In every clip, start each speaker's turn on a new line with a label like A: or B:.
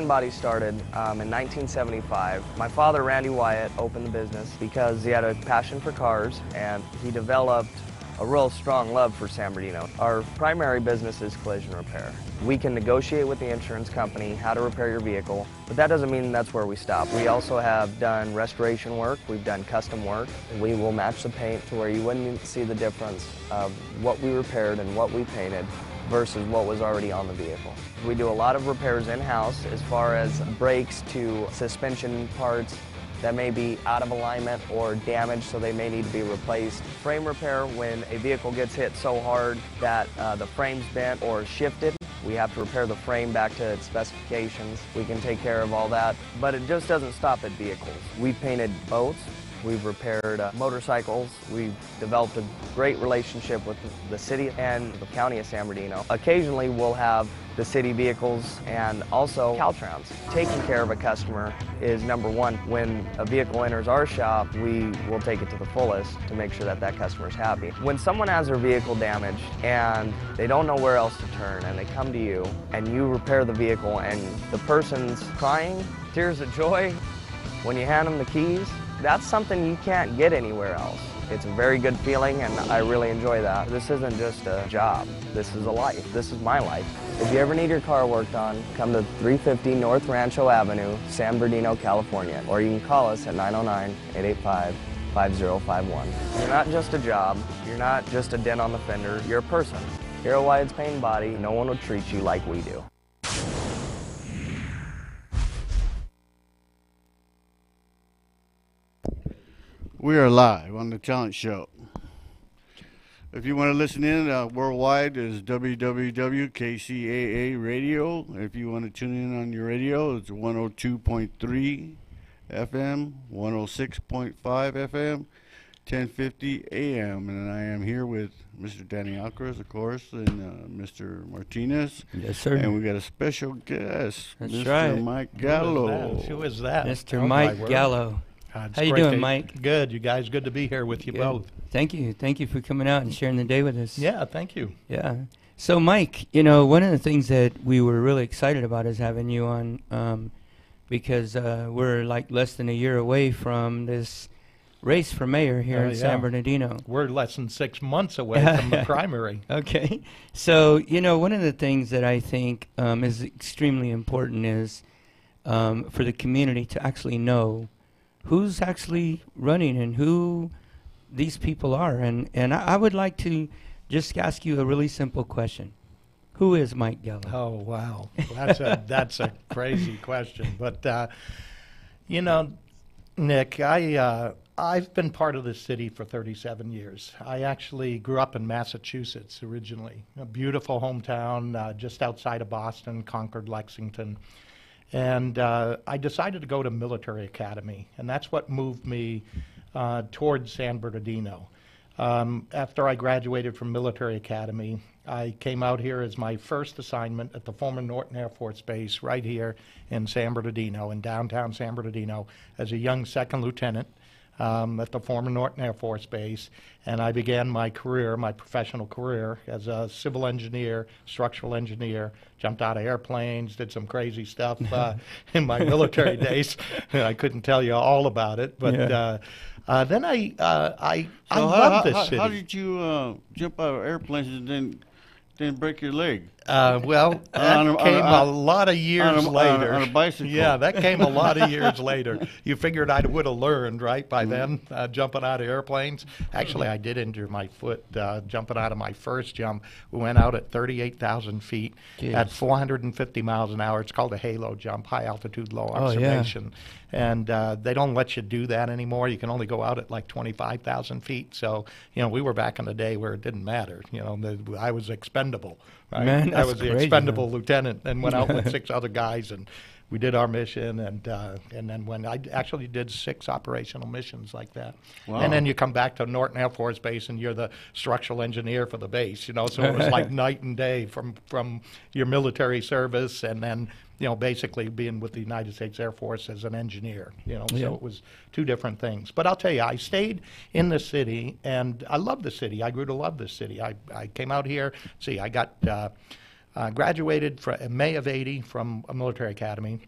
A: Paint Body started in 1975. My father, Randy Wyatt, opened the business because he had a passion for cars and he developed a real strong love for San Bernardino. Our primary business is collision repair. We can negotiate with the insurance company how to repair your vehicle, but that doesn't mean that's where we stop. We also have done restoration work, we've done custom work. We will match the paint to where you wouldn't see the difference of what we repaired and what we painted versus what was already on the vehicle. We do a lot of repairs in-house as far as brakes to suspension parts that may be out of alignment or damaged, so they may need to be replaced. Frame repair, when a vehicle gets hit so hard that the frame's bent or shifted, we have to repair the frame back to its specifications. We can take care of all that, but it just doesn't stop at vehicles. We've painted boats, we've repaired motorcycles, we've developed a great relationship with the city and the county of San Bernardino. Occasionally we'll have the city vehicles and also Caltrans. Taking care of a customer is number one. When a vehicle enters our shop, we will take it to the fullest to make sure that that customer is happy. When someone has their vehicle damaged and they don't know where else to turn and they come to you and you repair the vehicle and the person's crying, tears of joy, when you hand them the keys, that's something you can't get anywhere else. It's a very good feeling and I really enjoy that. This isn't just a job, this is a life. This is my life. If you ever need your car worked on, come to 350 North Rancho Avenue, San Bernardino, California, or you can call us at 909-885-5051. You're not just a job, you're not just a dent on the fender, you're a person. Here at Wyatt's Paint and Body, no one will treat you like we do.
B: We are live on the Talent Show. If you want to listen in worldwide, is www.Kcaa Radio. If you want to tune in on your radio, it's 102.3 FM, 106.5 FM, 1050 AM. And I am here with Mr. Danny Alcaraz, of course, and Mr. Martinez.
C: Yes, sir.
B: And we got a special guest,
C: That's
B: Mr.
C: right.
B: Mike Gallo.
D: Who is that?
C: Mr. Mike Gallo.
D: It's
C: How you
D: great
C: doing, Mike?
D: Good. You guys, good to be here with you
C: Good.
D: both.
C: Thank you. Thank you for coming out and sharing the day with us.
D: Yeah, thank you.
C: Yeah. So, Mike, you know, one of the things that we were really excited about is having you on because we're like less than a year away from this race for mayor here in San Bernardino.
D: We're less than 6 months away from the primary.
C: Okay. So, you know, one of the things that I think is extremely important is for the community to actually know who's actually running and who these people are. And I would like to just ask you a really simple question. Who is Mike Gallo?
D: Oh, wow. That's a crazy question. But, you know, Nick, I've been part of this city for 37 years. I actually grew up in Massachusetts originally, a beautiful hometown just outside of Boston, Concord, Lexington. And I decided to go to military academy, and that's what moved me towards San Bernardino. After I graduated from military academy, I came out here as my first assignment at the former Norton Air Force Base right here in San Bernardino, in downtown San Bernardino, as a young second lieutenant at the former Norton Air Force Base. And I began my career, my professional career, as a civil engineer, structural engineer, jumped out of airplanes, did some crazy stuff in my military days. I couldn't tell you all about it, but then I love this city.
B: How did you jump out of airplanes and then break your leg?
D: Well, that came a lot of years later.
B: On a bicycle.
D: Yeah, that came a lot of years later. You figured I would have learned, right, by then, jumping out of airplanes. Actually, I did injure my foot jumping out of my first jump. We went out at 38,000 feet at 450 miles an hour. It's called a halo jump, high altitude, low observation. And they don't let you do that anymore. You can only go out at like 25,000 feet. So, you know, we were back in the day where it didn't matter. You know, I was expendable. Right?
C: Man,
D: I was the expendable lieutenant and went out with 6 other guys, and we did our mission. And then when I actually did 6 operational missions like that. Wow. And then you come back to Norton Air Force Base, and you're the structural engineer for the base. You know, so it was like night and day from your military service, and then, you know, basically being with the United States Air Force as an engineer, you know, so it was 2 different things. But I'll tell you, I stayed in the city, and I love the city. I grew to love the city. I came out here, I got graduated in May of '80 from a military academy.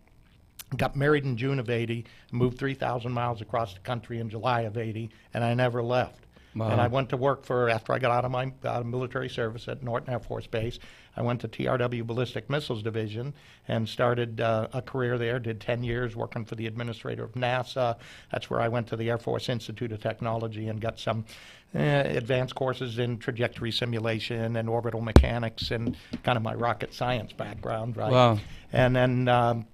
D: got married in June of 80, moved 3,000 miles across the country in July of 80, and I never left.
C: Wow.
D: And I went to work after I got out of my military service at Norton Air Force Base. I went to TRW Ballistic Missiles Division and started a career there, did 10 years working for the administrator of NASA. That's where I went to the Air Force Institute of Technology and got some advanced courses in trajectory simulation and orbital mechanics and kind of my rocket science background, right?
C: Wow.
D: And then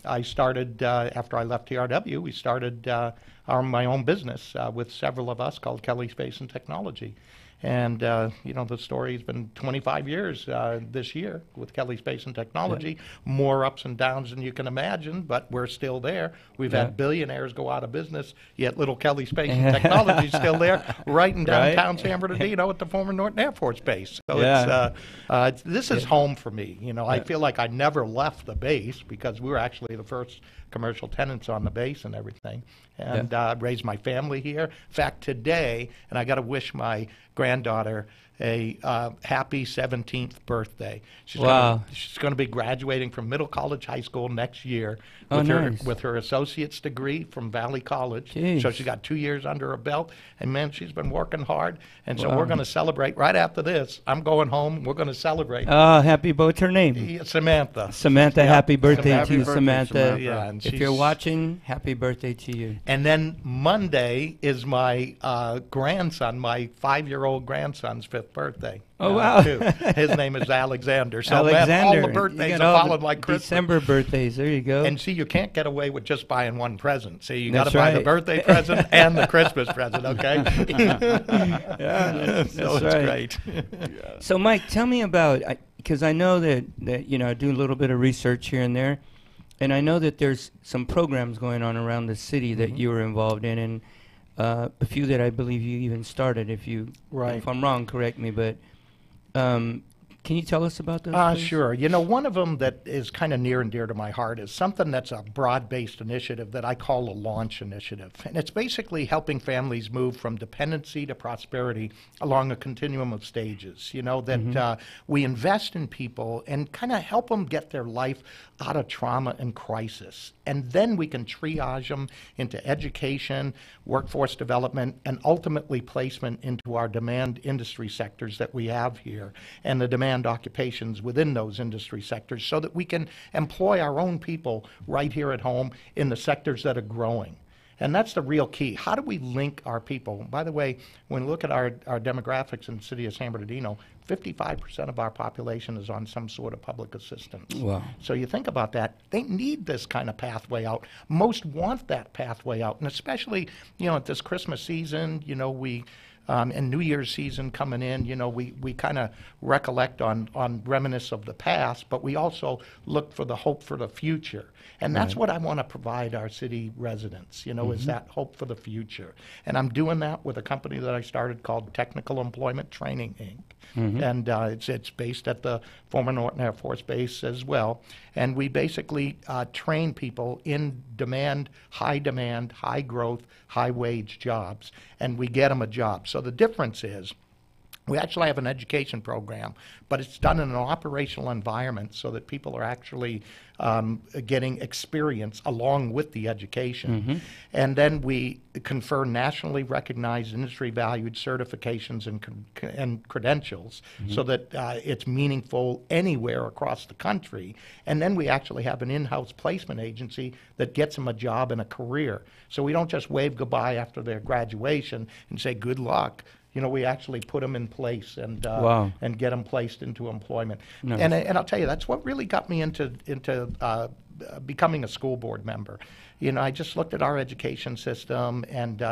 D: I started, after I left TRW, we started my own business with several of us called Kelly Space and Technology. And, you know, the story's been 25 years this year with Kelly Space and Technology. Yeah. More ups and downs than you can imagine, but we're still there. We've had billionaires go out of business, yet little Kelly Space and Technology is still there, right in downtown San Bernardino at the former Norton Air Force Base. So this is home for me. You know, I feel like I never left the base because we were actually the first commercial tenants on the base and everything. And raised my family here. In fact, today, and I got to wish my granddaughter a happy 17th birthday. She's going to be graduating from Middle College High School next year with her associate's degree from Valley College.
C: Jeez.
D: So she got 2 years under her belt, and man, she's been working hard. And so we're going to celebrate right after this. I'm going home. We're going to celebrate.
C: Happy, what's her name?
D: Samantha.
C: Samantha, happy birthday to you,
B: birthday,
C: Samantha.
D: Yeah, and
C: if you're watching, happy birthday to you.
D: And then Monday is my grandson, my 5-year-old grandson's 5th birthday.
C: Oh, wow.
D: Too. His name is Alexander. So
C: Alexander.
D: man, all the birthdays are followed like Christmas.
C: December birthdays. There you go.
D: And see, you can't get away with just buying one present. See, you got to buy the birthday present and the Christmas present, okay?
C: That's
D: it's
C: right.
D: great.
C: So, Mike, tell me about, because I know that, you know, I do a little bit of research here and there, and I know that there's some programs going on around the city that you were involved in, and a few that I believe you even started. If I'm wrong, correct me, but can you tell us about those? Please?
D: Sure. You know, one of them that is kind of near and dear to my heart is something that's a broad-based initiative that I call a launch initiative. And it's basically helping families move from dependency to prosperity along a continuum of stages. You know, that we invest in people and kind of help them get their life out of trauma and crisis. And then we can triage them into education, workforce development, and ultimately placement into our demand industry sectors that we have here and the demand occupations within those industry sectors so that we can employ our own people right here at home in the sectors that are growing. And that's the real key. How do we link our people? By the way, when we look at our demographics in the city of San Bernardino, 55% of our population is on some sort of public assistance.
C: Wow.
D: So you think about that, they need this kind of pathway out. Most want that pathway out. And especially, you know, at this Christmas season, you know, and New Year's season coming in, you know, we kind of recollect on reminisce of the past, but we also look for the hope for the future. And that's what I want to provide our city residents, you know, is that hope for the future. And I'm doing that with a company that I started called Technical Employment Training, Inc. And it's based at the former Norton Air Force Base as well. And we basically train people in high growth, high wage jobs, and we get them a job. So the difference is we actually have an education program, but it's done in an operational environment so that people are actually getting experience along with the education. And then we confer nationally recognized industry-valued certifications and credentials so that it's meaningful anywhere across the country. And then we actually have an in-house placement agency that gets them a job and a career. So we don't just wave goodbye after their graduation and say good luck. You know, we actually put them in place and get them placed into employment.
C: Nice.
D: And I'll tell you, that's what really got me into becoming a school board member. You know, I just looked at our education system, and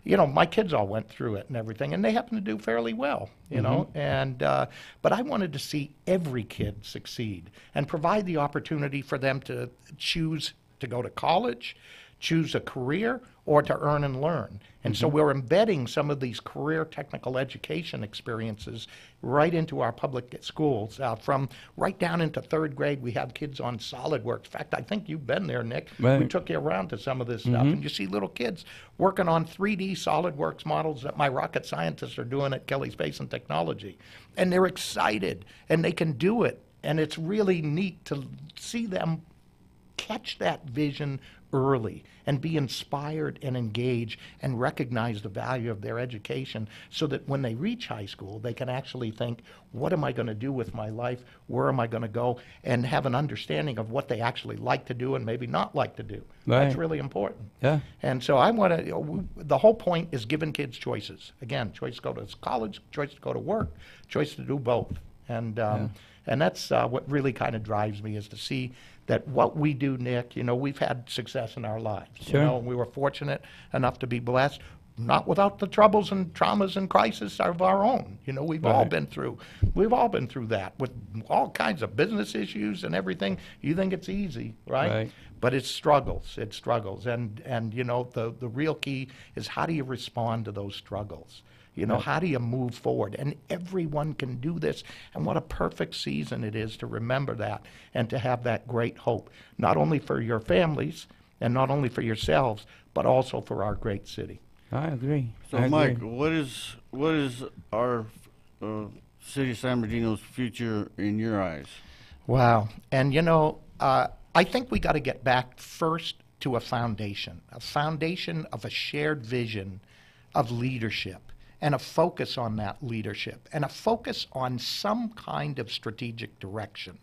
D: you know, my kids all went through it and everything, and they happen to do fairly well. You know, and but I wanted to see every kid succeed and provide the opportunity for them to choose to go to college, choose a career, or to earn and learn. And so we're embedding some of these career technical education experiences right into our public schools. From right down into 3rd grade, we have kids on SolidWorks. In fact, I think you've been there, Nick.
C: Right.
D: We took you around to some of this stuff, and you see little kids working on 3D SolidWorks models that my rocket scientists are doing at Kelly Space and Technology. And they're excited, and they can do it. And it's really neat to see them catch that vision early and be inspired and engaged and recognize the value of their education so that when they reach high school, they can actually think, what am I going to do with my life? Where am I going to go? And have an understanding of what they actually like to do and maybe not like to do.
C: Right.
D: That's really important.
C: Yeah.
D: And so I want to, the whole point is giving kids choices. Again, choice to go to college, choice to go to work, choice to do both. And that's what really kind of drives me, is to see that what we do, Nick, we've had success in our lives.
C: Sure.
D: We were fortunate enough to be blessed, not without the troubles and traumas and crises of our own. We've all been through that with all kinds of business issues and everything. You think it's easy, right? But it's struggles. And the real key is, how do you respond to those struggles? How do you move forward? And everyone can do this. And what a perfect season it is to remember that and to have that great hope, not only for your families and not only for yourselves, but also for our great city.
C: I agree.
B: So, Mike, what is our city of San Bernardino's future in your eyes?
D: Wow. And, I think we got to get back first to a foundation of a shared vision of leadership, and a focus on that leadership, and a focus on some kind of strategic direction.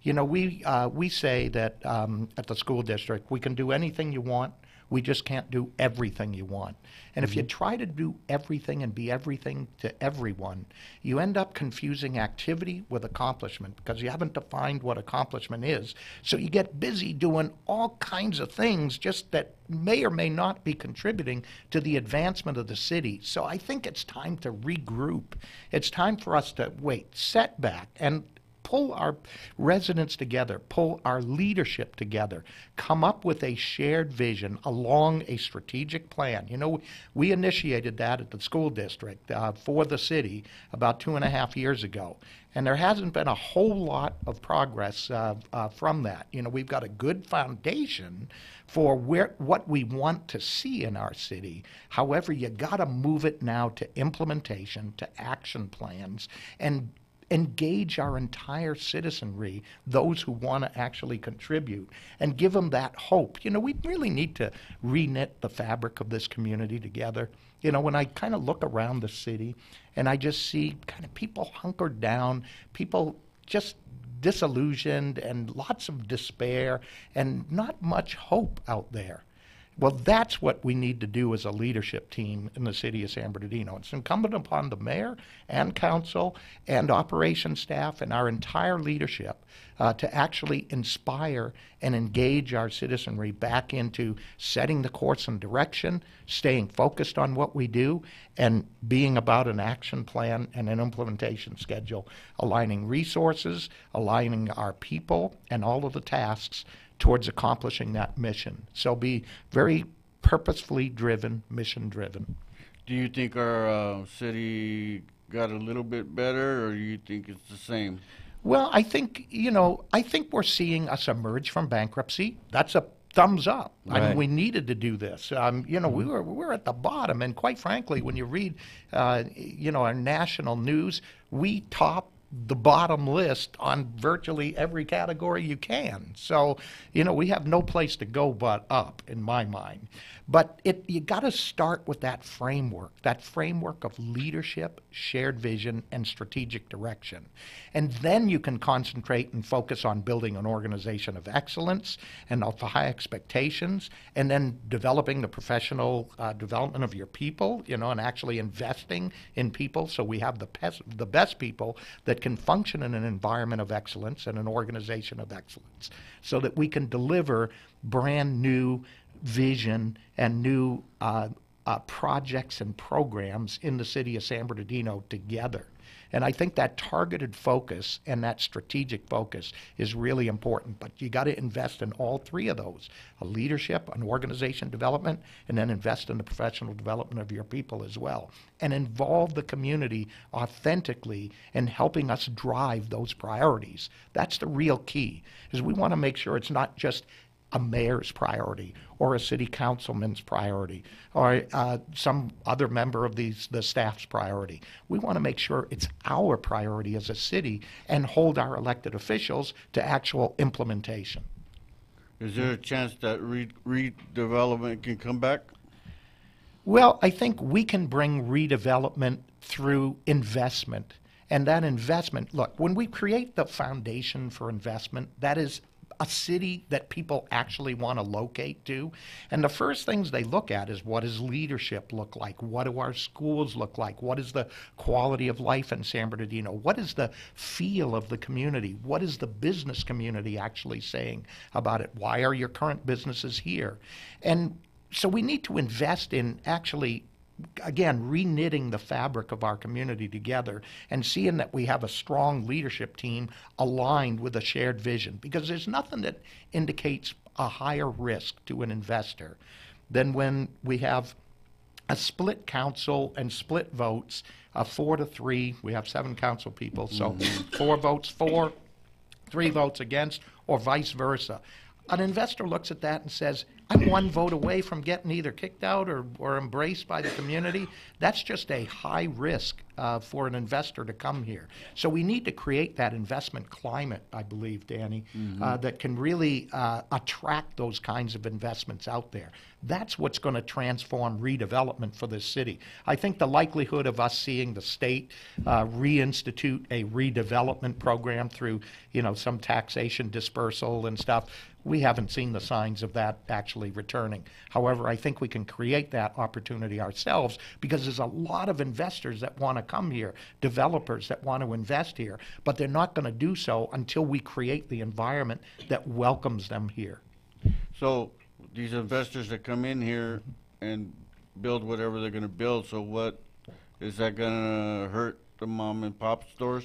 D: We say that at the school district, we can do anything you want, we just can't do everything you want. And if you try to do everything and be everything to everyone, you end up confusing activity with accomplishment, because you haven't defined what accomplishment is. So you get busy doing all kinds of things just that may or may not be contributing to the advancement of the city. So I think it's time to regroup. It's time for us to set back and pull our residents together, pull our leadership together, come up with a shared vision along a strategic plan. We initiated that at the school district for the city about 2.5 years ago. And there hasn't been a whole lot of progress from that. We've got a good foundation for what we want to see in our city. However, you got to move it now to implementation, to action plans, and engage our entire citizenry, those who want to actually contribute, and give them that hope. We really need to re-knit the fabric of this community together. When I kind of look around the city and I just see kind of people hunkered down, people just disillusioned, and lots of despair and not much hope out there. Well, that's what we need to do as a leadership team in the city of San Bernardino. It's incumbent upon the mayor and council and operations staff and our entire leadership to actually inspire and engage our citizenry back into setting the course and direction, staying focused on what we do, and being about an action plan and an implementation schedule, aligning resources, aligning our people and all of the tasks towards accomplishing that mission. So be very purposefully driven, mission driven.
B: Do you think our city got a little bit better, or do you think it's the same?
D: Well, I think we're seeing us emerge from bankruptcy. That's a thumbs up.
C: Right.
D: I mean, we needed to do this. We were at the bottom, and quite frankly, when you read, our national news, we top the bottom list on virtually every category you can. So, we have no place to go but up, in my mind. But you got to start with that framework of leadership, shared vision, and strategic direction. And then you can concentrate and focus on building an organization of excellence and of high expectations, and then developing the professional development of your people, and actually investing in people so we have the best people that can function in an environment of excellence and an organization of excellence, so that we can deliver brand new vision and new projects and programs in the city of San Bernardino together. And I think that targeted focus and that strategic focus is really important. But you got to invest in all three of those: a leadership, an organization development, and then invest in the professional development of your people as well. And involve the community authentically in helping us drive those priorities. That's the real key, is we want to make sure it's not just a mayor's priority or a city councilman's priority or some other member of the staff's priority. We want to make sure it's our priority as a city and hold our elected officials to actual implementation.
B: Is there a chance that redevelopment can come back?
D: Well, I think we can bring redevelopment through investment. And that investment, look, when we create the foundation for investment, that is a city that people actually want to locate to. And the first things they look at is, what does leadership look like? What do our schools look like? What is the quality of life in San Bernardino? What is the feel of the community? What is the business community actually saying about it? Why are your current businesses here? And so we need to invest in actually, again, reknitting the fabric of our community together and seeing that we have a strong leadership team aligned with a shared vision. Because there's nothing that indicates a higher risk to an investor than when we have a split council and split votes, 4-3. We have 7 council people, so 4 votes for, 3 votes against, or vice versa. An investor looks at that and says, I'm 1 vote away from getting either kicked out or embraced by the community. That's just a high risk for an investor to come here. So we need to create that investment climate, I believe, Danny, that can really attract those kinds of investments out there. That's what's going to transform redevelopment for this city. I think the likelihood of us seeing the state reinstitute a redevelopment program through, some taxation dispersal and stuff, we haven't seen the signs of that actually returning. However, I think we can create that opportunity ourselves, because there's a lot of investors that want to come here, developers that want to invest here, but they're not going to do so until we create the environment that welcomes them here.
B: So these investors that come in here and build whatever they're going to build, so what is that going to hurt the mom and pop stores?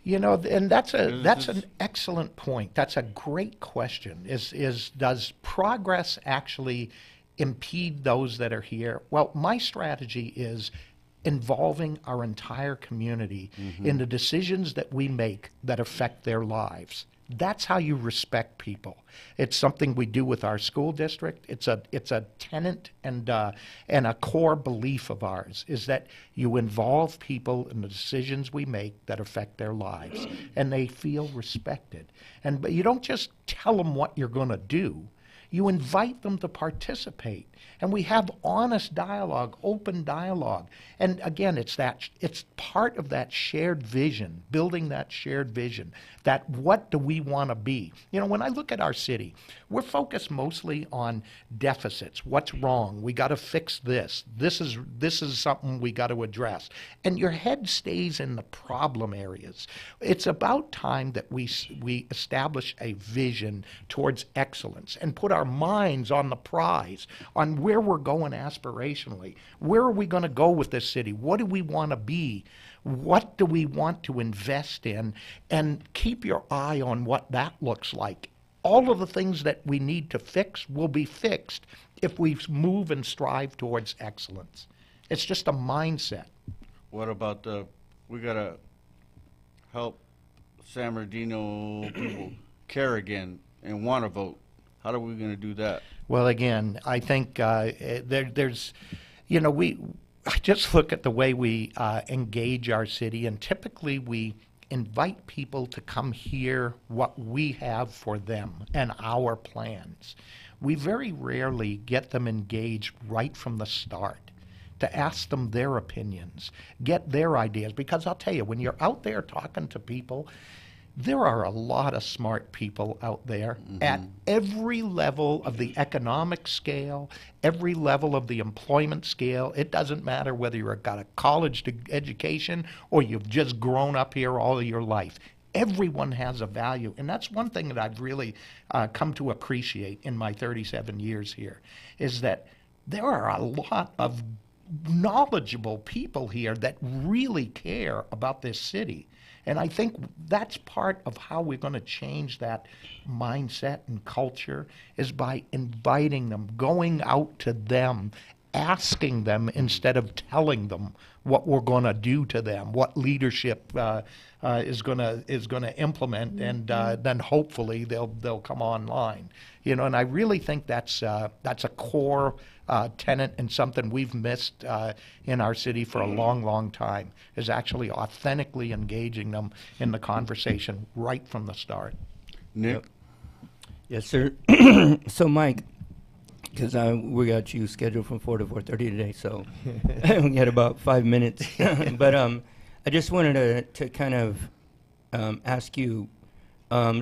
D: And that's an excellent point. That's a great question. Does progress actually impede those that are here? Well, my strategy is involving our entire community in the decisions that we make that affect their lives. That's how you respect people. It's something we do with our school district. It's a tenet and a core belief of ours, is that you involve people in the decisions we make that affect their lives, and they feel respected. But you don't just tell them what you're going to do. You invite them to participate, and we have honest dialogue, open dialogue. And again, it's part of that shared vision, building that shared vision, that what do we want to be? When I look at our city, we're focused mostly on deficits. What's wrong? We got to fix this. This is something we got to address. And your head stays in the problem areas. It's about time that we establish a vision towards excellence and put our minds on the prize, on where we're going aspirationally. Where are we going to go with this city? What do we want to be? What do we want to invest in? And keep your eye on what that looks like. All of the things that we need to fix will be fixed if we move and strive towards excellence. It's just a mindset.
B: What about we got to help San Bernardino people care again and want to vote. How are we going to do that?
D: Well, again, I think there's, I just look at the way we engage our city, and typically we invite people to come hear what we have for them and our plans. We very rarely get them engaged right from the start, to ask them their opinions, get their ideas. Because I'll tell you, when you're out there talking to people, there are a lot of smart people out there at every level of the economic scale, every level of the employment scale. It doesn't matter whether you've got a college education or you've just grown up here all of your life. Everyone has a value, and that's one thing that I've really come to appreciate in my 37 years here, is that there are a lot of knowledgeable people here that really care about this city. And I think that's part of how we're going to change that mindset and culture, is by inviting them, going out to them, asking them instead of telling them what we're going to do to them, what leadership is going to implement, and then hopefully they'll come online. And I really think that's a core tenet, and something we've missed in our city for a long, long time, is actually authentically engaging them in the conversation right from the start.
B: Nick?
C: Yes, sir. So, Mike, because we got you scheduled from 4 to 4:30 today, so we got about 5 minutes. But I just wanted to kind of ask you,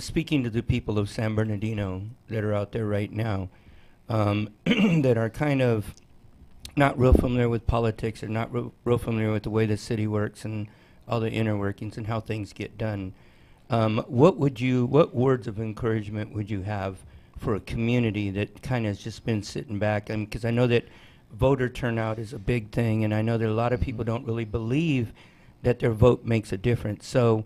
C: speaking to the people of San Bernardino that are out there right now, that are kind of not real familiar with politics or not real familiar with the way the city works and all the inner workings and how things get done. What words of encouragement would you have for a community that kind of has just been sitting back? Because I know that voter turnout is a big thing, and I know that a lot of people don't really believe that their vote makes a difference. So,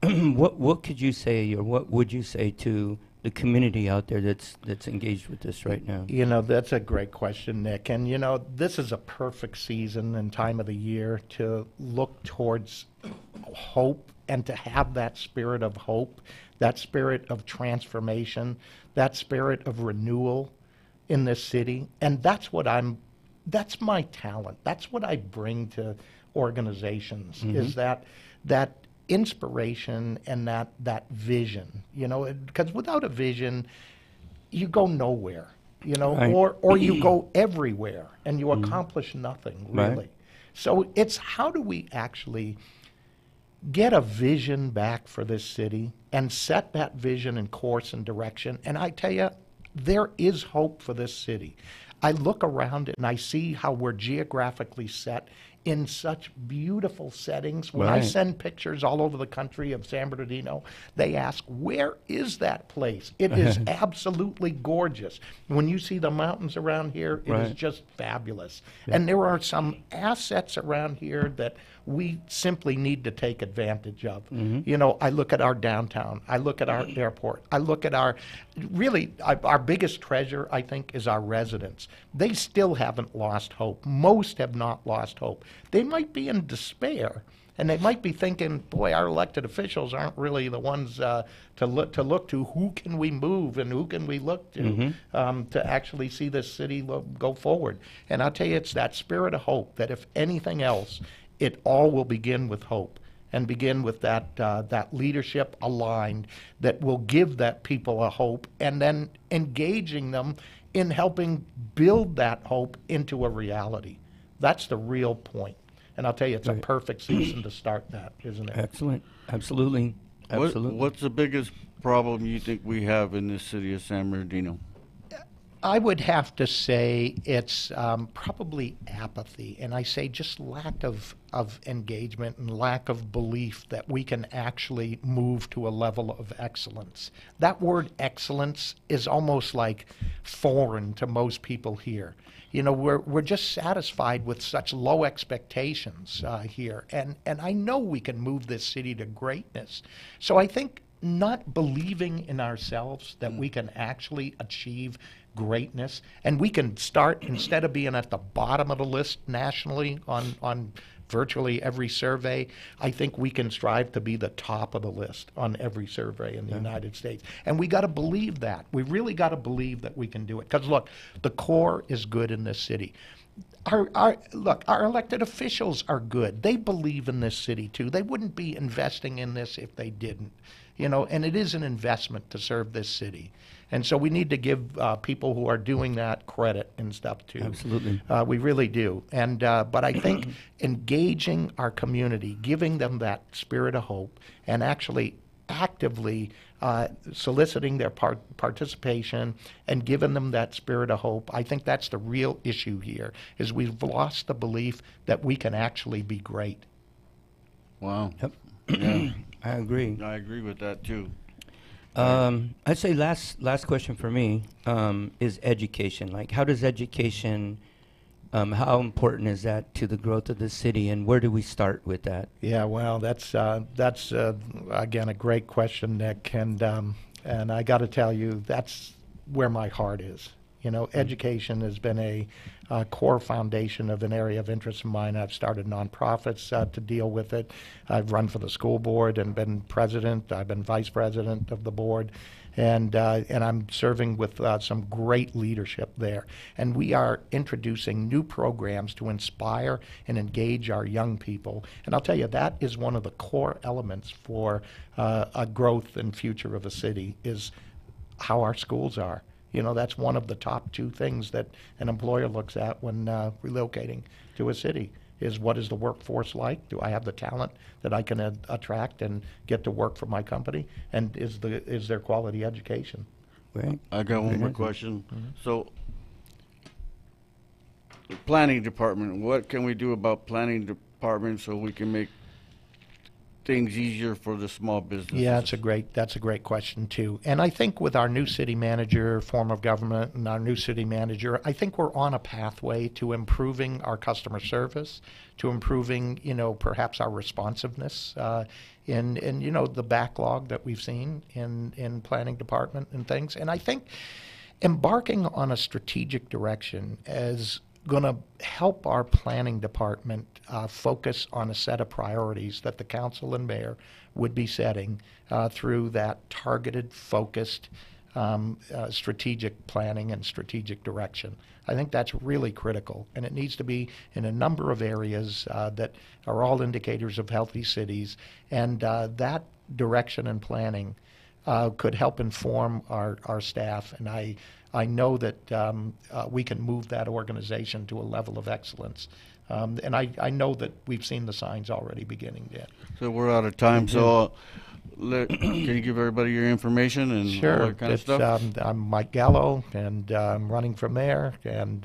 C: what could you say, or what would you say to the community out there that's engaged with this right now?
D: You know, that's a great question, Nick. And, you know, this is a perfect season and time of the year to look towards hope and to have that spirit of hope, that spirit of transformation, that spirit of renewal in this city. And that's that's my talent. That's what I bring to organizations, is that inspiration and that vision, you know, because without a vision, you go nowhere, you know,
C: Right.
D: or you go everywhere and you accomplish nothing, really.
C: Right.
D: So it's how do we actually get a vision back for this city and set that vision and course and direction. And I tell you, there is hope for this city. I look around it and I see how we're geographically set in such beautiful settings. When I
C: Right.
D: send pictures all over the country of San Bernardino, they ask, where is that place? It is absolutely gorgeous. When you see the mountains around here, it is
C: Right.
D: just fabulous. And there are some assets around here that we simply need to take advantage of. You know, I look at our downtown, I look at our airport, I look at our biggest treasure, I think, is our residents. They still haven't lost hope. Most have not lost hope. They might be in despair, and they might be thinking, boy, our elected officials aren't really the ones to look to. Who can we move and who can we look to actually see this city go forward? And I'll tell you, it's that spirit of hope that if anything else, it all will begin with hope and begin with that leadership aligned that will give that people a hope, and then engaging them in helping build that hope into a reality. That's the real point. And I'll tell you, it's a perfect season to start that, isn't it?
C: Excellent. Absolutely. Absolutely.
B: What's the biggest problem you think we have in this city of San Bernardino?
D: I would have to say it's probably apathy, and I say just lack of engagement and lack of belief that we can actually move to a level of excellence. That word excellence is almost like foreign to most people here. You know, we're just satisfied with such low expectations here, and I know we can move this city to greatness. So I think not believing in ourselves that we can actually achieve greatness, and we can start, instead of being at the bottom of the list nationally on virtually every survey, I think we can strive to be the top of the list on every survey in the United States. And we got to believe that. We really got to believe that we can do it. Because look, the core is good in this city. Our elected officials are good. They believe in this city too. They wouldn't be investing in this if they didn't. You know, and it is an investment to serve this city. And so we need to give people who are doing that credit and stuff too.
C: Absolutely.
D: We really do. And but I think engaging our community, giving them that spirit of hope, and actually actively soliciting their participation and giving them that spirit of hope, I think that's the real issue here, is we've lost the belief that we can actually be great.
B: Wow.
C: Yep.
B: Yeah,
C: I agree.
B: I agree with that too.
C: I'd say last question for me is education. Like, how does education, how important is that to the growth of the city, and where do we start with that?
D: Yeah, well, that's again a great question, Nick, and I got to tell you, that's where my heart is. You know, education has been a core foundation of an area of interest of mine. I've started nonprofits to deal with it. I've run for the school board and been president. I've been vice president of the board, and I'm serving with some great leadership there. And we are introducing new programs to inspire and engage our young people. And I'll tell you, that is one of the core elements for a growth and future of a city, is how our schools are. You know, that's one of the top two things that an employer looks at when relocating to a city, is what is the workforce like? Do I have the talent that I can attract and get to work for my company? And is there quality education?
C: Right.
B: I got one more question. So, the planning department, what can we do about planning department so we can make things easier for the small businesses?
D: Yeah, that's a great question too. And I think with our new city manager, form of government, and our new city manager, I think we're on a pathway to improving our customer service, to improving, you know, perhaps our responsiveness, in you know, the backlog that we've seen in planning department and things. And I think embarking on a strategic direction is going to help our planning department focus on a set of priorities that the council and mayor would be setting through that targeted, focused, strategic planning and strategic direction. I think that's really critical, and it needs to be in a number of areas that are all indicators of healthy cities, and that direction and planning could help inform our staff, and I know that we can move that organization to a level of excellence. And I know that we've seen the signs already beginning there.
B: So we're out of time, so can you give everybody your information and all that kind of stuff?
D: I'm Mike Gallo, and I'm running for mayor, and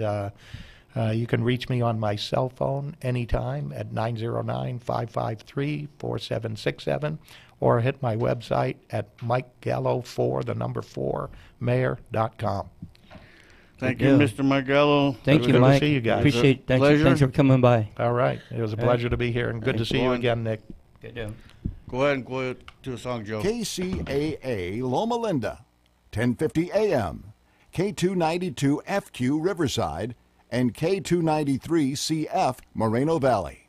D: you can reach me on my cell phone anytime at 909-553-4767, or hit my website at mikegallo4mayor.com.
B: Thank you, Mr. Mike Gallo.
C: Thank you,
D: Good
C: Mike.
D: to see you guys.
C: Appreciate it.
B: Pleasure.
C: Thanks for coming by.
D: All right. It was a pleasure to be here, and good to see you again, Nick.
C: Good deal.
B: Go ahead and go to a song, Joe.
E: KCAA Loma Linda, 1050 AM, K292 FQ Riverside, and K293 CF Moreno Valley.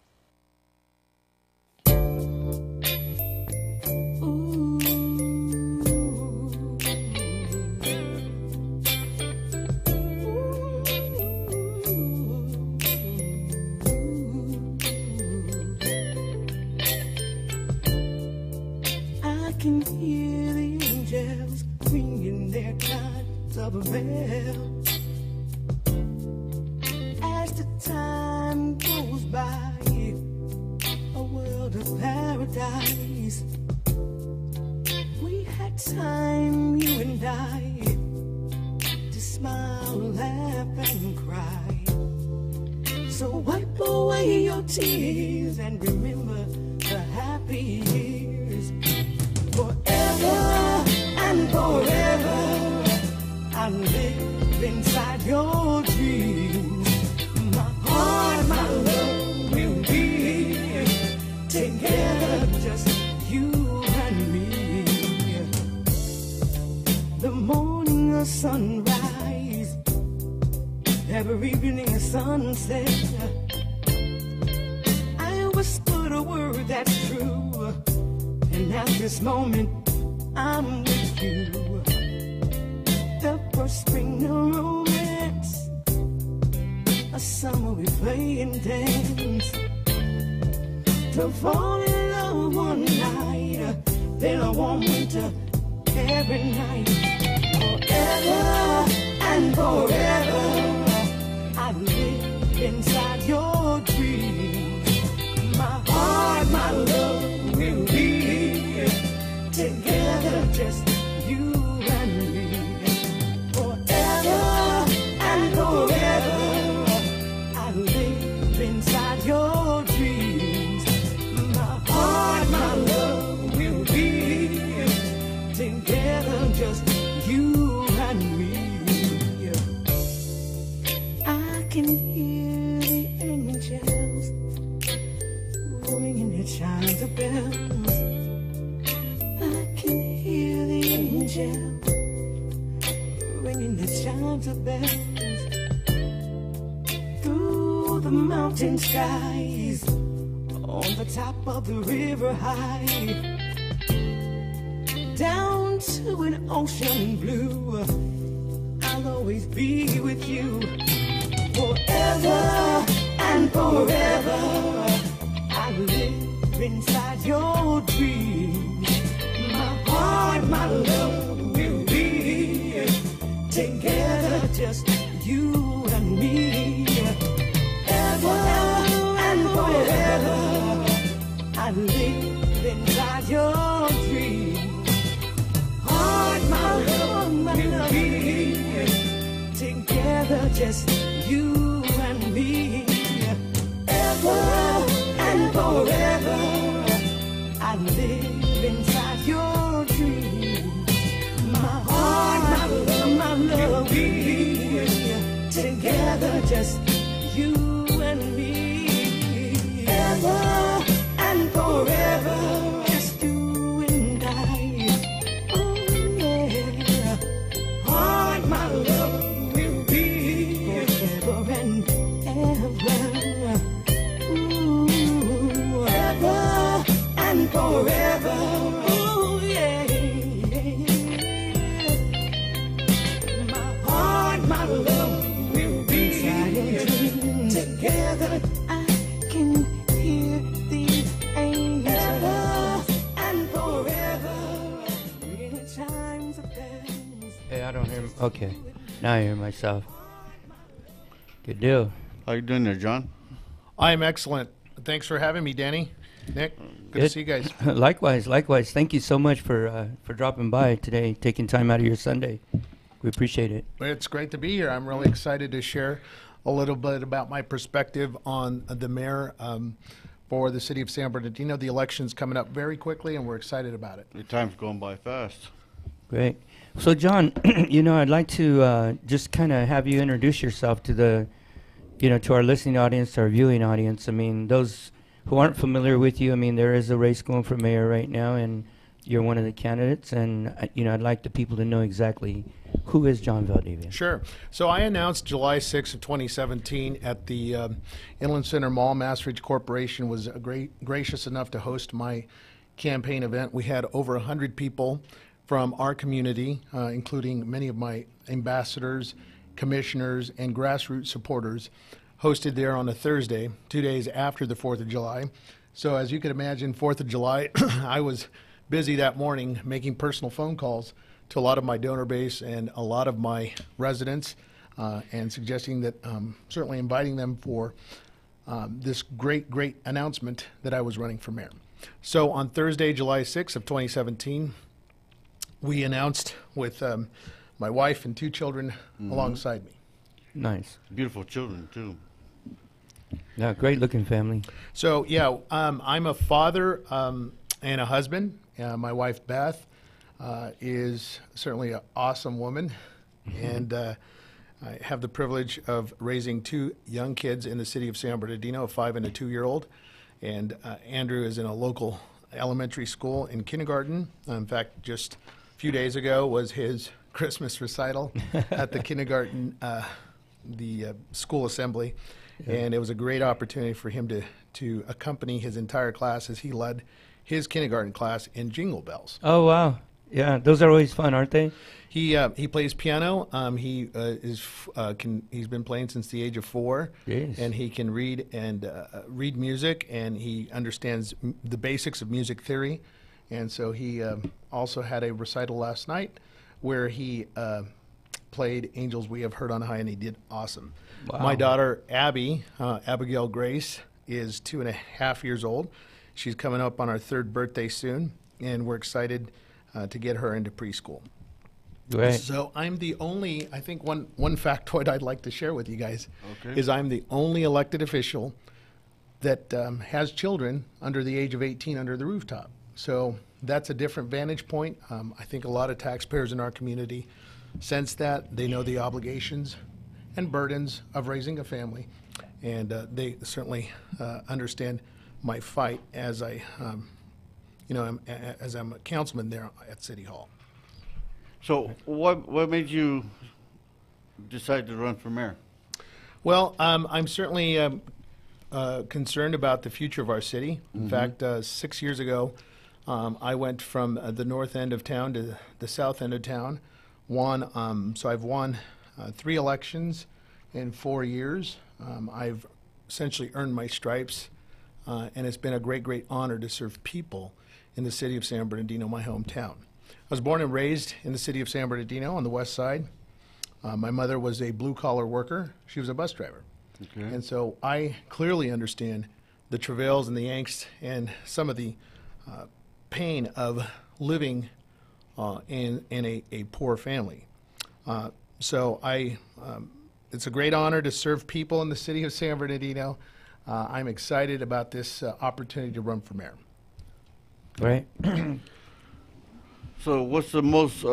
F: I can hear the angels ringing their chimes of a bell. As the time goes by, a world of paradise. We had time, you and I, to smile, laugh, and cry. So wipe away your tears and remember the happy years. Forever and forever, I live inside your dreams. My heart, my love will be together, just you and me. The morning, a sunrise, every evening a sunset. I whispered a word that's true, and at this moment I'm with you. The first spring of romance, a summer we play and dance, to fall in love one night, then a warm winter every night. Forever and forever, I live inside your dreams. My heart, my love will be together, just you and me. Forever and forever, I live inside your dreams. My heart, my love will be together, just you and me. I can hear the angels ringing their chimes of bells. I can hear the angels ringing their chimes of bells. Through the mountain skies, on the top of the river high, down to an ocean blue, I'll always be with you. Forever and forever, I live inside your dreams. My heart, my love will be just you and me. Ever and forever, I live inside your dream. My heart, my love, we together, just you and me. Ever and forever, just you and I. Oh yeah, heart, my love will be forever and ever. Ooh, ever and forever. Ooh, yeah. My heart, my love will be together. I can hear the angels ever and forever. Many times of past.
C: Hey, I don't hear. Okay, now I hear myself. Good deal.
B: How you doing there, John?
D: I'm excellent. Thanks for having me, Danny. Nick, good to see you guys.
C: Likewise, likewise. Thank you so much for dropping by today, taking time out of your Sunday. We appreciate it.
D: It's great to be here. I'm really excited to share a little bit about my perspective on the mayor for the city of San Bernardino. The election's coming up very quickly, and we're excited about it.
B: Your time's going by fast.
C: Great. So, John, I'd like to just kind of have you introduce yourself to the, to our listening audience, to our viewing audience. I mean, those who aren't familiar with you, I mean, there is a race going for mayor right now, and you're one of the candidates. And, I'd like the people to know exactly who is John Valdivia.
D: Sure. So I announced July 6th of 2017 at the Inland Center Mall. Massridge Corporation was gracious enough to host my campaign event. We had over 100 people from our community, including many of my ambassadors, commissioners, and grassroots supporters, hosted there on a Thursday, 2 days after the 4th of July. So as you can imagine, 4th of July, I was busy that morning making personal phone calls to a lot of my donor base and a lot of my residents, and suggesting that, certainly inviting them for this great announcement that I was running for mayor. So on Thursday, July 6th of 2017, we announced with my wife and 2 children alongside me.
C: Nice.
B: Beautiful children, too.
C: Yeah, great looking family.
D: So, yeah, I'm a father and a husband. My wife, Beth, is certainly an awesome woman. And I have the privilege of raising 2 young kids in the city of San Bernardino, a 5 and a 2-year-old. And Andrew is in a local elementary school in kindergarten. In fact, just a few days ago was his Christmas recital at the kindergarten, the school assembly. Yeah. And it was a great opportunity for him to accompany his entire class as he led his kindergarten class in Jingle Bells.
C: Oh, wow. Yeah, those are always fun, aren't they?
D: He plays piano. He's been playing since the age of 4.
C: Yes.
D: And he can read and read music, and he understands the basics of music theory. And so he also had a recital last night where he played Angels We Have Heard on High, and he did awesome. Wow. My daughter, Abby, Abigail Grace, is 2.5 years old. She's coming up on our 3rd birthday soon, and we're excited to get her into preschool.
C: Right.
D: So I'm the only, I think one factoid I'd like to share with you guys is I'm the only elected official that has children under the age of 18 under the rooftop. So that's a different vantage point. I think a lot of taxpayers in our community sense that. They know the obligations and burdens of raising a family, and they certainly understand my fight as as I'm a councilman there at City Hall.
B: So what made you decide to run for mayor?
D: Well, I'm certainly concerned about the future of our city. In fact, 6 years ago, I went from the north end of town to the south end of town. So I've won 3 elections in 4 years. I've essentially earned my stripes, and it's been a great honor to serve people in the city of San Bernardino, my hometown. I was born and raised in the city of San Bernardino on the west side. My mother was a blue-collar worker. She was a bus driver. Okay. And so I clearly understand the travails and the angst and some of the pain of living in a poor family. So I
G: it's a great honor to serve people in the city of San Bernardino. I'm excited about this opportunity to run for mayor.
C: Right.
B: So what's the most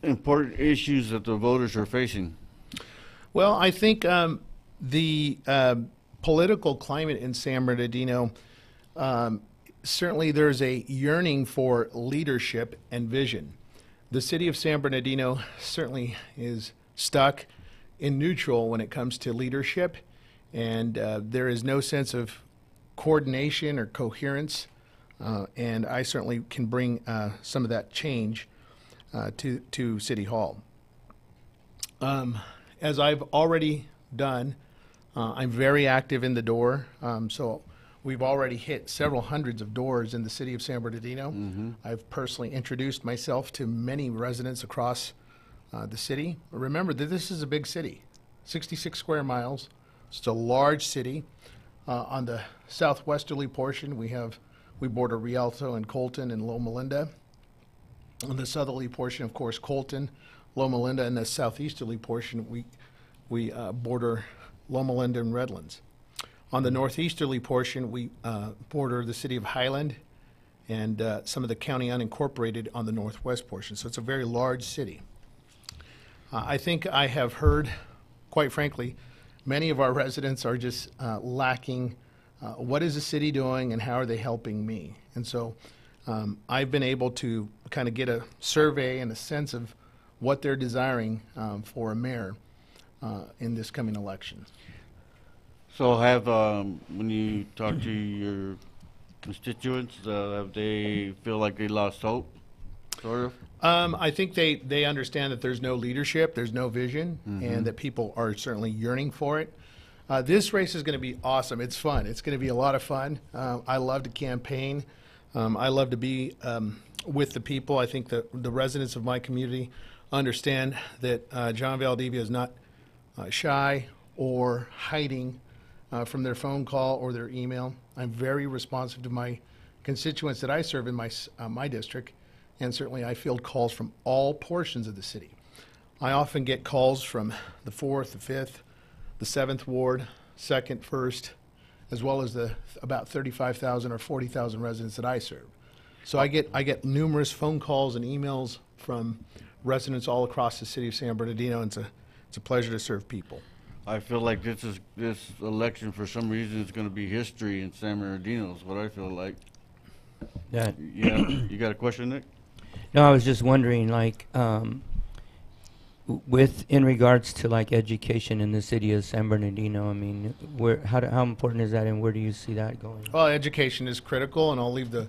B: important issues that the voters are facing?
G: Well, I think the political climate in San Bernardino, certainly there's a yearning for leadership and vision. The city of San Bernardino certainly is stuck in neutral when it comes to leadership, and there is no sense of coordination or coherence, and I certainly can bring some of that change to City Hall. As I've already done, I'm very active in the door, so we've already hit several hundreds of doors in the city of San Bernardino. I've personally introduced myself to many residents across the city. Remember that this is a big city, 66 square miles. It's a large city. On the southwesterly portion, we border Rialto and Colton and Loma Linda. On the southerly portion, of course, Colton, Loma Linda, and the southeasterly portion, we border Loma Linda and Redlands. On the northeasterly portion, we border the city of Highland and some of the county unincorporated on the northwest portion. So it's a very large city. I think I have heard, quite frankly, many of our residents are just lacking what is the city doing and how are they helping me? And so I've been able to kind of get a survey and a sense of what they're desiring for a mayor in this coming election.
B: So when you talk to your constituents, have they feel like they lost hope, sort of?
G: I think they understand that there's no leadership, there's no vision, and that people are certainly yearning for it. This race is going to be awesome. It's fun. It's going to be a lot of fun. I love to campaign. I love to be with the people. I think that the residents of my community understand that John Valdivia is not shy or hiding from their phone call or their email. I'm very responsive to my constituents that I serve in my district, and certainly I field calls from all portions of the city. I often get calls from the 4th, the 5th, the 7th Ward, 2nd, 1st, as well as the about 35,000 or 40,000 residents that I serve. So I get numerous phone calls and emails from residents all across the city of San Bernardino, and it's a pleasure to serve people.
B: I feel like this election, for some reason, is going to be history in San Bernardino, is what I feel like.
C: Yeah.
B: Yeah. You got a question, Nick?
C: No, I was just wondering, like, in regards to like education in the city of San Bernardino, I mean, how important is that, and where do you see that going?
G: Well, education is critical, and I'll leave the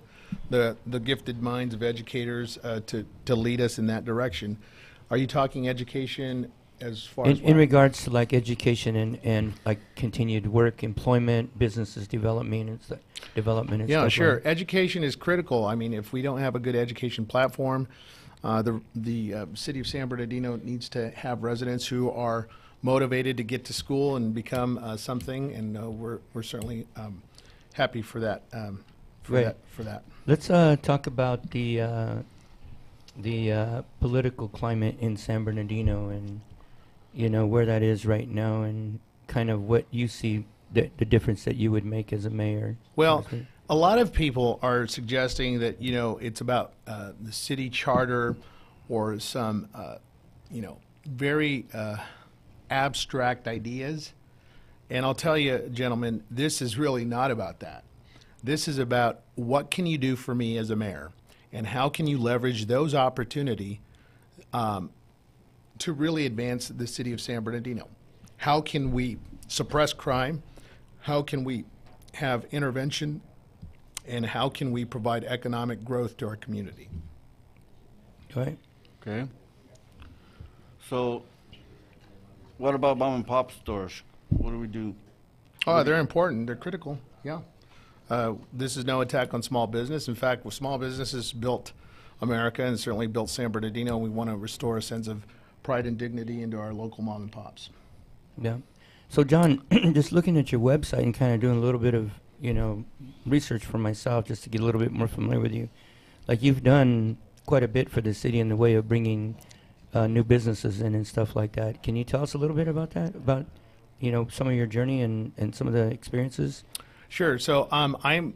G: gifted minds of educators to lead us in that direction. Are you talking education as far as
C: in regards to like education and like continued work, employment, businesses development and development?
G: Yeah,
C: stuff
G: sure.
C: like
G: Education is critical. I mean, if we don't have a good education platform, the city of San Bernardino needs to have residents who are motivated to get to school and become something, and we're certainly happy for that.
C: Right.
G: For that.
C: Let's talk about the political climate in San Bernardino, and you know where that is right now, and kind of what you see the difference that you would make as a mayor.
G: Well, a lot of people are suggesting that it's about the city charter or some very abstract ideas, and I'll tell you, gentlemen, this is really not about that. This is about what can you do for me as a mayor, and how can you leverage those opportunity to really advance the city of San Bernardino. How can we suppress crime? How can we have intervention? And how can we provide economic growth to our community?
C: Right.
B: Okay. So, what about mom and pop stores? What do we do?
G: Oh, they're important. They're critical. Yeah. This is no attack on small business. In fact, small businesses built America and certainly built San Bernardino. We want to restore a sense of pride and dignity into our local mom and pops.
C: Yeah. So, John, just looking at your website and kind of doing a little bit of research for myself, just to get a little bit more familiar with you. Like, you've done quite a bit for the city in the way of bringing new businesses in and stuff like that. Can you tell us a little bit about that? About some of your journey and some of the experiences?
G: Sure. So I'm,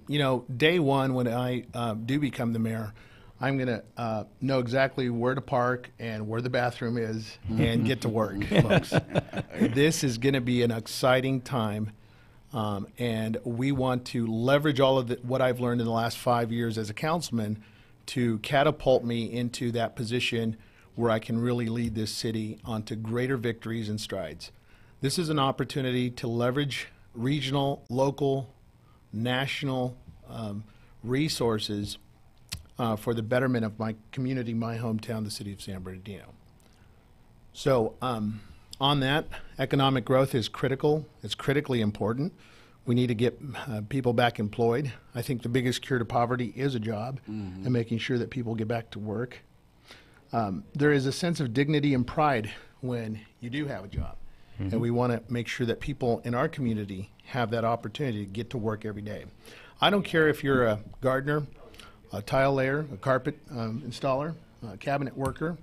G: day one when I do become the mayor, I'm going to know exactly where to park and where the bathroom is and get to work, folks. This is going to be an exciting time, and we want to leverage all of what I've learned in the last 5 years as a councilman to catapult me into that position where I can really lead this city onto greater victories and strides. This is an opportunity to leverage regional, local, national resources for the betterment of my community, my hometown, the city of San Bernardino. So on that, economic growth is critical. It's critically important. We need to get people back employed. I think the biggest cure to poverty is a job and making sure that people get back to work. There is a sense of dignity and pride when you do have a job. And we want to make sure that people in our community have that opportunity to get to work every day. I don't care if you're a gardener, a tile layer, a carpet installer, a cabinet worker.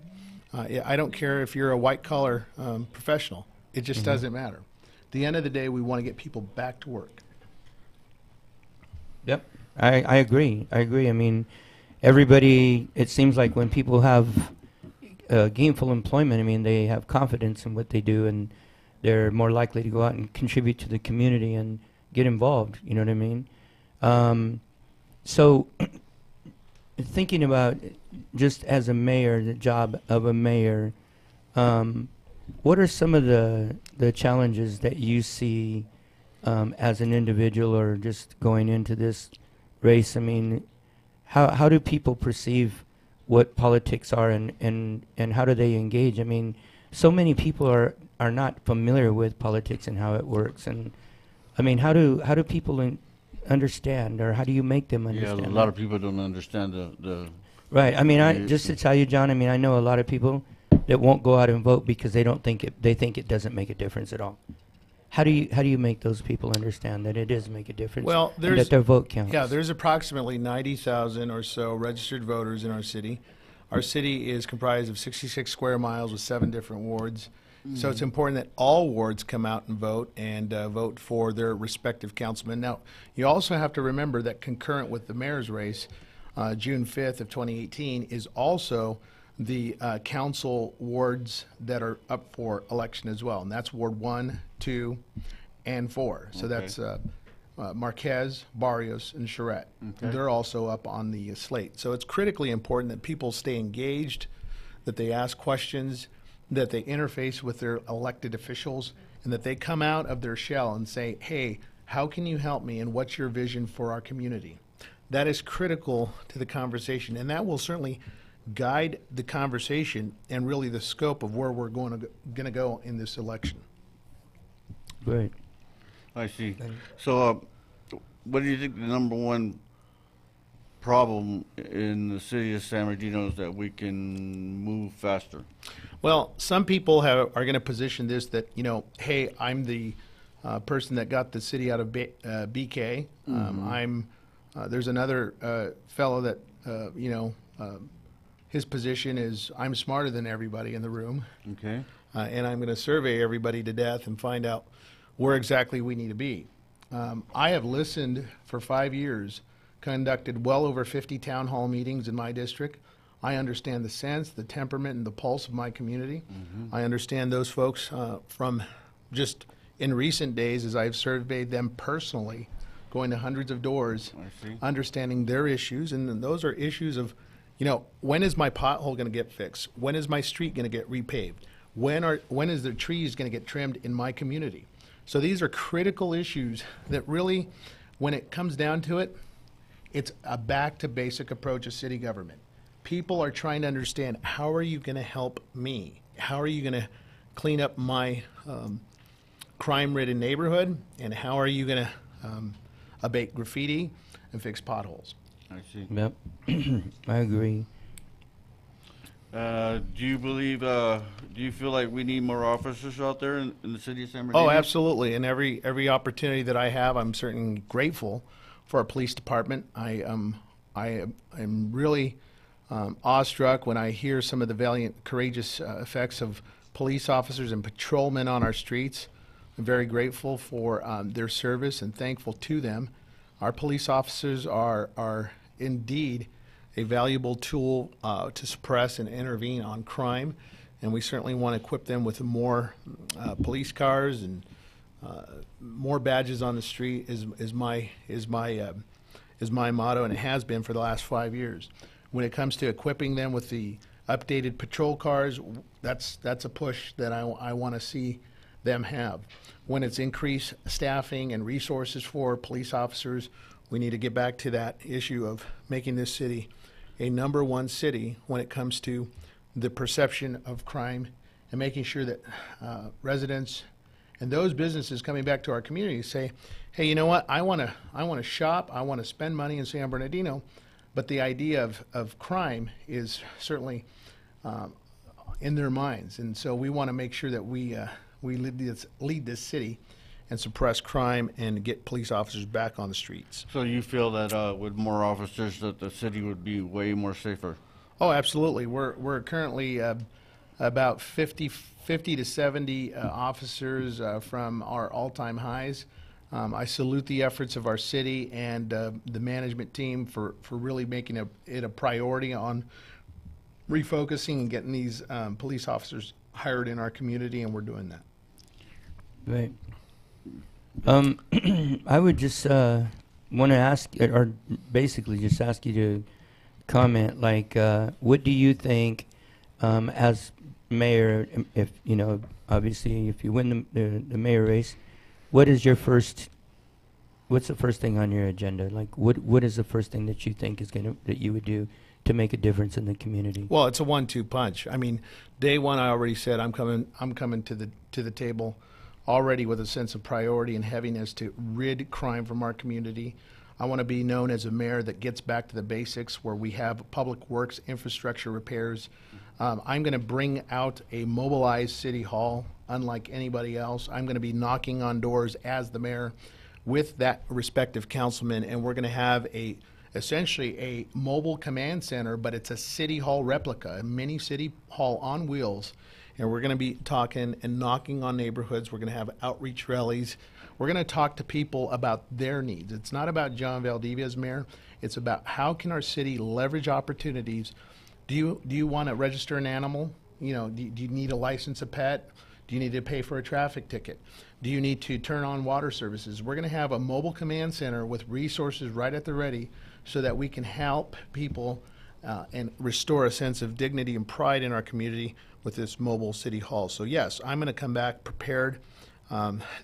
G: I don't care if you're a white-collar professional. It just doesn't matter. At the end of the day, we want to get people back to work.
C: Yep, I agree. I mean, everybody, it seems like when people have gainful employment, I mean, they have confidence in what they do, and they're more likely to go out and contribute to the community and get involved, you know what I mean? So thinking about just as a mayor, the job of a mayor, what are some of the challenges that you see as an individual or just going into this race? I mean, how do people perceive what politics are and how do they engage? I mean, so many people are not familiar with politics and how it works. And I mean, how do people understand, or how do you make them understand?
B: Yeah, a lot of people don't understand the
C: right. I mean, just to tell you, John, I mean, I know a lot of people that won't go out and vote because they think it doesn't make a difference at all. How do you make those people understand that it does make a difference?
G: Well,
C: and that their vote counts.
G: Yeah, there's approximately 90,000 or so registered voters in our city. Our city is comprised of 66 square miles with 7 different wards. So it's important that all wards come out and vote for their respective councilmen. Now, you also have to remember that concurrent with the mayor's race, June 5th of 2018 is also the council wards that are up for election as well. And that's Ward 1, 2, and 4. So that's Marquez, Barrios, and Charette. Okay. They're also up on the slate. So it's critically important that people stay engaged, that they ask questions, that they interface with their elected officials, and that they come out of their shell and say, hey, how can you help me, and what's your vision for our community? That is critical to the conversation, and that will certainly guide the conversation and really the scope of where we're going to go in this election.
C: Great.
B: I see. So what do you think the number one problem in the city of San Bernardino is that we can move faster?
G: Well, some people are going to position this that, hey, I'm the person that got the city out of BK. There's another fellow that, his position is I'm smarter than everybody in the room.
B: Okay.
G: And I'm going to survey everybody to death and find out where exactly we need to be. I have listened for 5 years, conducted well over 50 town hall meetings in my district. I understand the sense, the temperament, and the pulse of my community. I understand those folks from just in recent days as I've surveyed them personally, going to hundreds of doors, understanding their issues. And those are issues of, when is my pothole going to get fixed? When is my street going to get repaved? When is the trees going to get trimmed in my community? So these are critical issues that really, when it comes down to it, it's a back-to-basic approach of city government. People are trying to understand, how are you going to help me? How are you going to clean up my crime-ridden neighborhood? And how are you going to abate graffiti and fix potholes?
B: I see.
C: Yep. I agree.
B: Do you feel like we need more officers out there in the city of San Bernardino?
G: Oh, absolutely. And every opportunity that I have, I'm certainly grateful for our police department. I am really awestruck when I hear some of the valiant, courageous effects of police officers and patrolmen on our streets. I'm very grateful for their service and thankful to them. Our police officers are indeed a valuable tool to suppress and intervene on crime, and we certainly want to equip them with more police cars and more badges on the street is my motto, and it has been for the last 5 years. When it comes to equipping them with the updated patrol cars, that's a push that I want to see them have. When it's increased staffing and resources for police officers, we need to get back to that issue of making this city a #1 city when it comes to the perception of crime, and making sure that residents and those businesses coming back to our community say, hey, you know what, I want to shop, I want to spend money in San Bernardino, but the idea of crime is certainly in their minds. And so we want to make sure that we lead this city and suppress crime and get police officers back on the streets.
B: So you feel that with more officers that the city would be way more safer?
G: Oh, absolutely. We're currently about 50 to 70 officers from our all-time highs. I salute the efforts of our city and the management team for really making it a priority on refocusing and getting these police officers hired in our community, and we're doing that.
C: Right. I would just want to ask, or basically just ask you to comment, like, what do you think as mayor, if you know, obviously, if you win the mayor race, what's the first thing on your agenda? Like, what is the first thing that you think that you would do to make a difference in the community?
G: Well, it's a 1-2 punch. I mean, day one, I already said I'm coming to the table already with a sense of priority and heaviness to rid crime from our community. I want to be known as a mayor that gets back to the basics, where we have public works, infrastructure repairs. I'm going to bring out a mobilized city hall unlike anybody else. I'm going to be knocking on doors as the mayor with that respective councilman, and we're going to have essentially a mobile command center, but it's a city hall replica, a mini city hall on wheels. And we're going to be talking and knocking on neighborhoods. We're going to have outreach rallies. We're going to talk to people about their needs. It's not about John Valdivia as mayor. It's about how can our city leverage opportunities. Do you want to register an animal? You know, do you need a license a pet? Do you need to pay for a traffic ticket? Do you need to turn on water services? We're going to have a mobile command center with resources right at the ready so that we can help people and restore a sense of dignity and pride in our community with this mobile city hall. So yes, I'm going to come back prepared.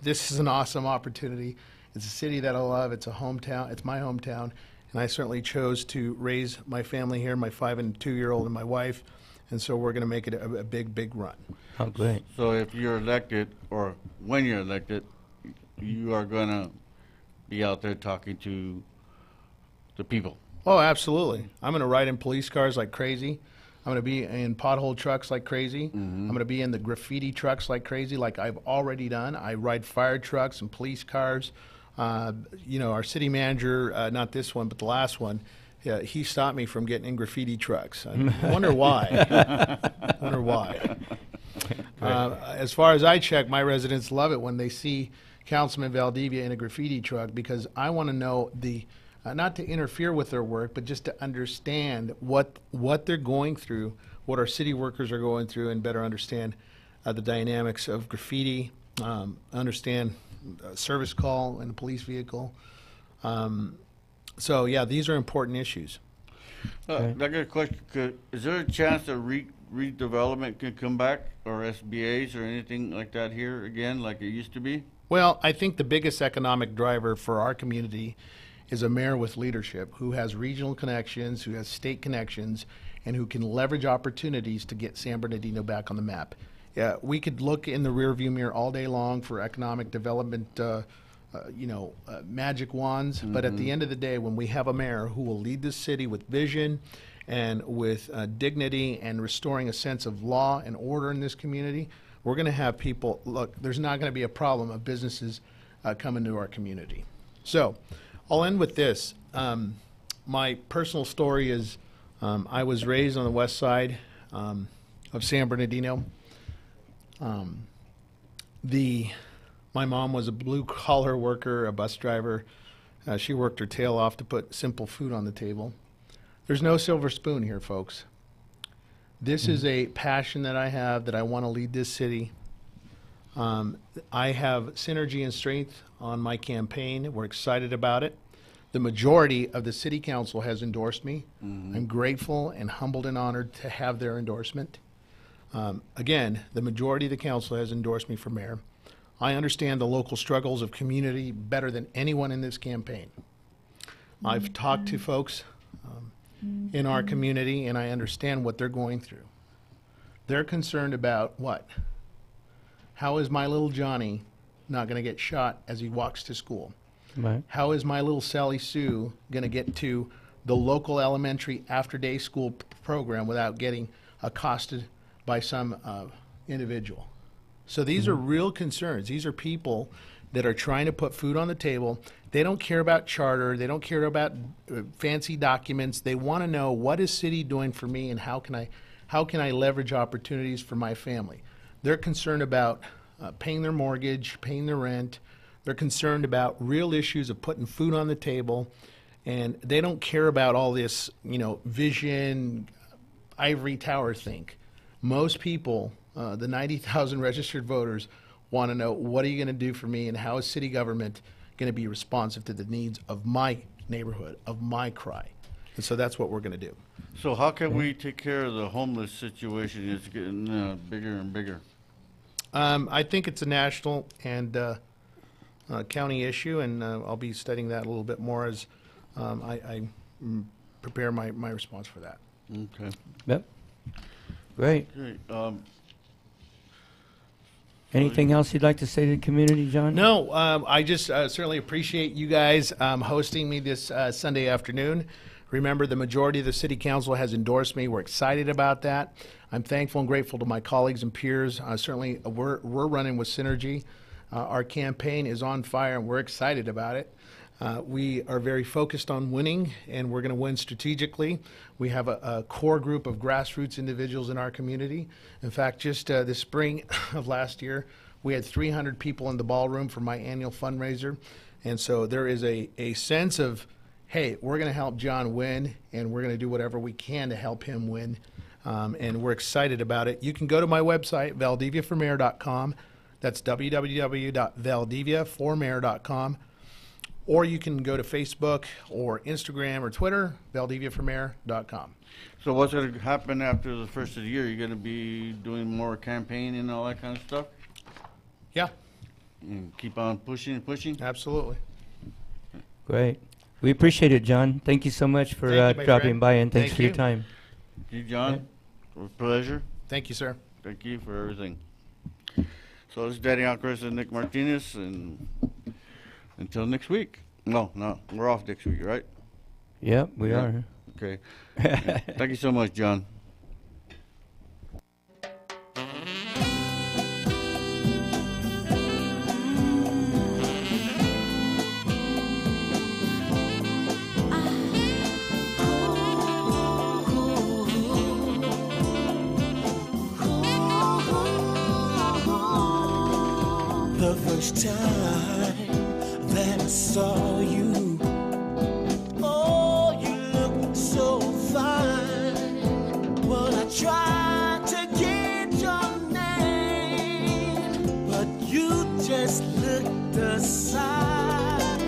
G: This is an awesome opportunity. It's a city that I love. It's a hometown. It's my hometown. And I certainly chose to raise my family here, my 5- and 2-year-old and my wife. And so we're going to make it a big, big run.
C: Oh, great.
B: So if you're elected, or when you're elected, you are going to be out there talking to the people?
G: Oh, absolutely. I'm going to ride in police cars like crazy. I'm going to be in pothole trucks like crazy. I'm going to be in the graffiti trucks like crazy, like I've already done. I ride fire trucks and police cars. You know, our city manager, not this one, but the last one, he stopped me from getting in graffiti trucks. I wonder why. Wonder why. As far as I check, my residents love it when they see Councilman Valdivia in a graffiti truck, because I want to know not to interfere with their work, but just to understand what they're going through, what our city workers are going through, and better understand the dynamics of graffiti, understand service call in a police vehicle. So yeah, these are important issues.
B: I got a question. Is there a chance that redevelopment can come back, or SBAs or anything like that here again, like it used to be?
G: Well, I think the biggest economic driver for our community is a mayor with leadership who has regional connections, who has state connections, and who can leverage opportunities to get San Bernardino back on the map. Yeah, we could look in the rearview mirror all day long for economic development, magic wands, but at the end of the day, when we have a mayor who will lead this city with vision and with dignity and restoring a sense of law and order in this community, we're going to have people, look, there's not going to be a problem of businesses coming to our community. So I'll end with this. My personal story is I was raised on the west side of San Bernardino. My mom was a blue-collar worker, a bus driver. She worked her tail off to put simple food on the table. There's no silver spoon here, folks. This is a passion that I have, that I want to lead this city. I have synergy and strength on my campaign. We're excited about it. The majority of the city council has endorsed me. I'm grateful and humbled and honored to have their endorsement. Again, the majority of the council has endorsed me for mayor. I understand the local struggles of community better than anyone in this campaign. I've talked to folks in our community, and I understand what they're going through. They're concerned about what? How is my little Johnny not going to get shot as he walks to school?
C: Right.
G: How is my little Sally Sue going to get to the local elementary after-day school program without getting accosted by some individual? So these are real concerns. These are people that are trying to put food on the table. They don't care about charter. They don't care about fancy documents. They want to know, what is city doing for me, and how can I leverage opportunities for my family? They're concerned about paying their mortgage, paying their rent. They're concerned about real issues of putting food on the table, and they don't care about all this, vision, ivory tower think. Most people, the 90,000 registered voters, want to know, what are you going to do for me, and how is city government going to be responsive to the needs of my neighborhood, of my cry? And so that's what we're going to do.
B: So how can we take care of the homeless situation? It's getting bigger and bigger.
G: I think it's a national and county issue, and I'll be studying that a little bit more as I prepare my response for that.
B: Okay.
C: Yep. Great.
B: Great.
C: Anything else you'd like to say to the community, John?
G: No, I just certainly appreciate you guys hosting me this Sunday afternoon. Remember, the majority of the city council has endorsed me. We're excited about that. I'm thankful and grateful to my colleagues and peers. Certainly, we're running with synergy. Our campaign is on fire, and we're excited about it. We are very focused on winning, and we're going to win strategically. We have a core group of grassroots individuals in our community. In fact, just this spring of last year, we had 300 people in the ballroom for my annual fundraiser. And so there is a sense of, hey, we're going to help John win, and we're going to do whatever we can to help him win. And we're excited about it. You can go to my website, valdiviaformayor.com. That's www.valdiviaformayor.com. Or you can go to Facebook or Instagram or Twitter, valdiviaformayor.com.
B: So what's going to happen after the first of the year? You're going to be doing more campaigning and all that kind of stuff?
G: Yeah,
B: And keep on pushing and pushing?
G: absolutely.
C: Great. We appreciate it, John. Thank you so much for
G: Thank you, my
C: dropping
G: friend.
C: by, and thanks
G: Thank
C: for your
G: you.
C: time.
B: Thank you, John. With pleasure.
G: Thank you, sir.
B: Thank you for everything. So this is Daddy Alcrest and Nick Martinez, and until next week. No, we're off next week, right?
C: Yep, we
B: Yeah.
C: are.
B: Okay. Thank you so much, John.
F: The first time that I saw you, oh, you looked so fine. Well, I tried to get your name, but you just looked aside.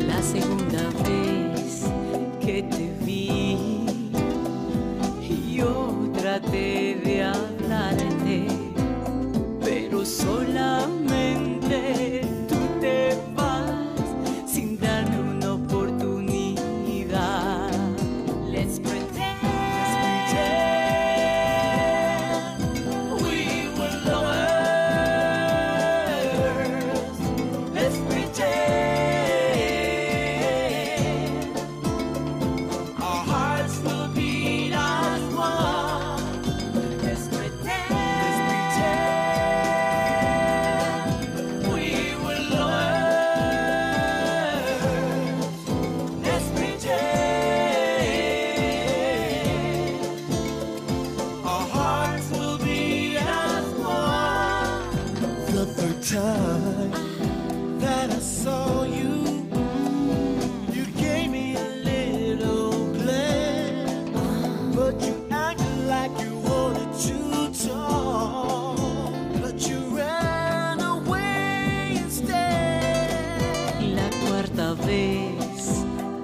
H: La segunda vez que te vi, yo traté de hablarte, pero solamente tú te vas sin darme un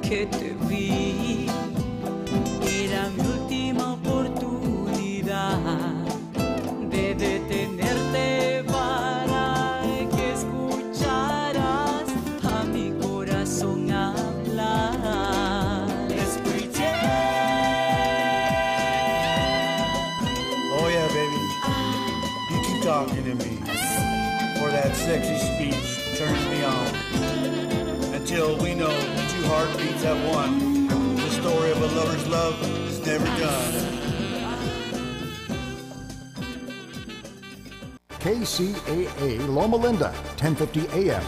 H: que te vi. Era mi última oportunidad de detenerte para que escucharas a mi corazón hablar. Escuché.
I: Oh yeah, baby. You keep talking to me. For that sexy speech turns me on. Until we know two heartbeats at one. The story of a lover's love is never done.
E: KCAA Loma Linda, 1050 AM.